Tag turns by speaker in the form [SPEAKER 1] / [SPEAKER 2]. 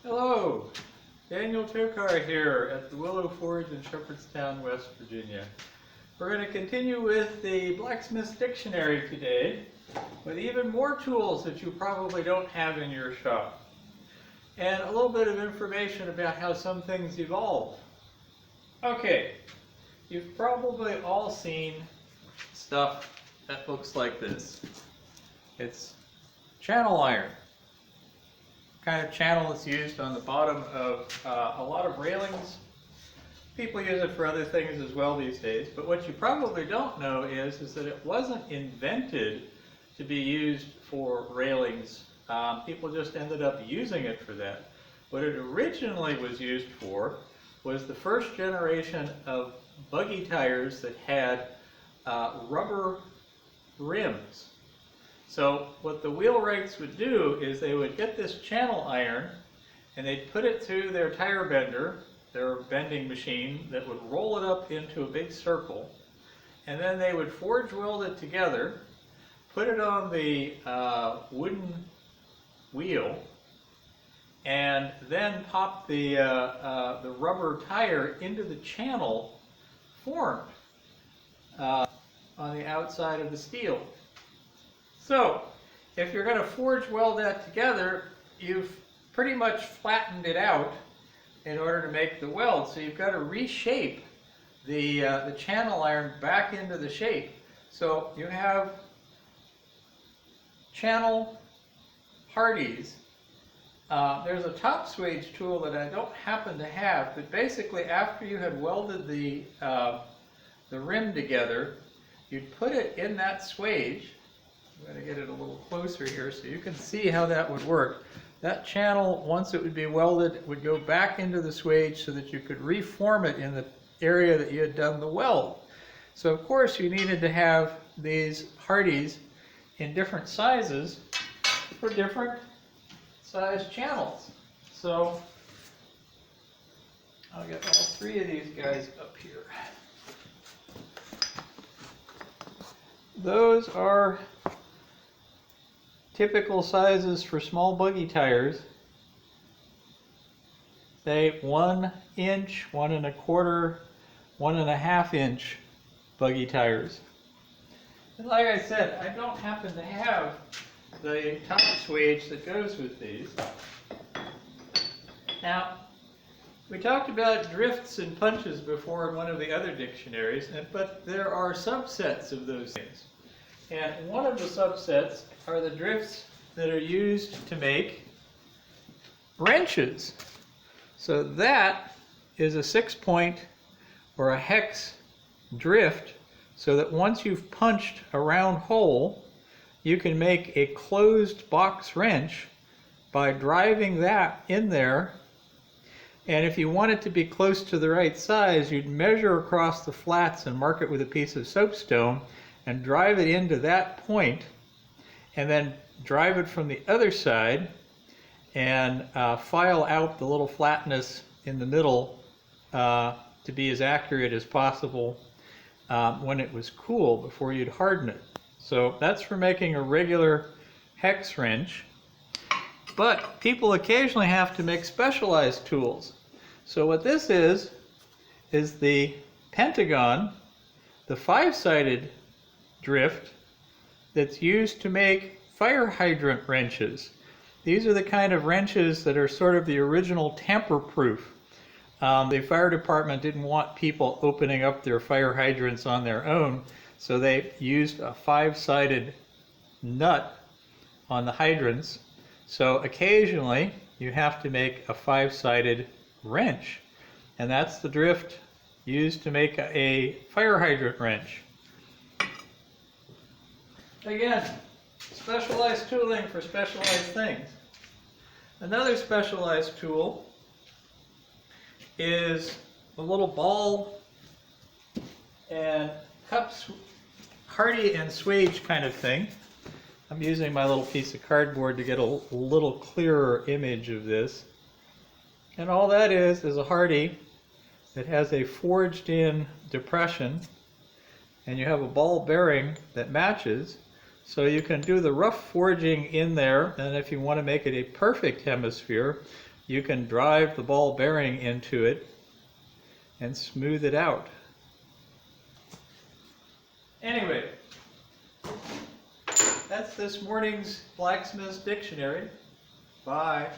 [SPEAKER 1] Hello, Daniel Tokar here at the Willow Forge in Shepherdstown, West Virginia. We're going to continue with the Blacksmith Dictionary today with even more tools that you probably don't have in your shop. And a little bit of information about how some things evolve. Okay, you've probably all seen stuff that looks like this. It's channel iron. Kind of channel that's used on the bottom of a lot of railings. People use it for other things as well these days, but what you probably don't know is that it wasn't invented to be used for railings. People just ended up using it for that. What it originally was used for was the first generation of buggy tires that had rubber rims. So what the wheelwrights would do is they would get this channel iron and they'd put it through their tire bender, their bending machine, that would roll it up into a big circle, and then they would forge weld it together, put it on the wooden wheel, and then pop the rubber tire into the channel formed on the outside of the steel. So, if you're going to forge weld that together, you've pretty much flattened it out in order to make the weld. So you've got to reshape the channel iron back into the shape. So you have channel hardies. There's a top swage tool that I don't happen to have, but basically after you had welded the rim together, you'd put it in that swage. I'm going to get it a little closer here so you can see how that would work. That channel, once it would be welded, would go back into the swage so that you could reform it in the area that you had done the weld. So of course you needed to have these hardies in different sizes for different size channels. So I'll get all three of these guys up here. Those are typical sizes for small buggy tires. Say 1 inch, 1 1/4, 1 1/2 inch buggy tires. And like I said, I don't happen to have the top swage that goes with these. Now, we talked about drifts and punches before in one of the other dictionaries, but there are subsets of those things. And one of the subsets are the drifts that are used to make wrenches. So that is a 6-point or a hex drift, so that once you've punched a round hole, you can make a closed box wrench by driving that in there. And if you want it to be close to the right size, you'd measure across the flats and mark it with a piece of soapstone and drive it into that point, and then drive it from the other side and file out the little flatness in the middle to be as accurate as possible when it was cool before you'd harden it. So that's for making a regular hex wrench. But people occasionally have to make specialized tools. So what this is the pentagon, the 5-sided drift that's used to make fire hydrant wrenches. These are the kind of wrenches that are sort of the original tamper-proof. The fire department didn't want people opening up their fire hydrants on their own, so they used a 5-sided nut on the hydrants. So occasionally you have to make a 5-sided wrench, and that's the drift used to make a fire hydrant wrench. Again, specialized tooling for specialized things. Another specialized tool is a little ball and cups, hardy and swage kind of thing. I'm using my little piece of cardboard to get a little clearer image of this. And all that is a hardy that has a forged in depression, and you have a ball bearing that matches. So you can do the rough forging in there, and if you want to make it a perfect hemisphere, you can drive the ball bearing into it and smooth it out. Anyway, that's this morning's Blacksmith's Dictionary. Bye.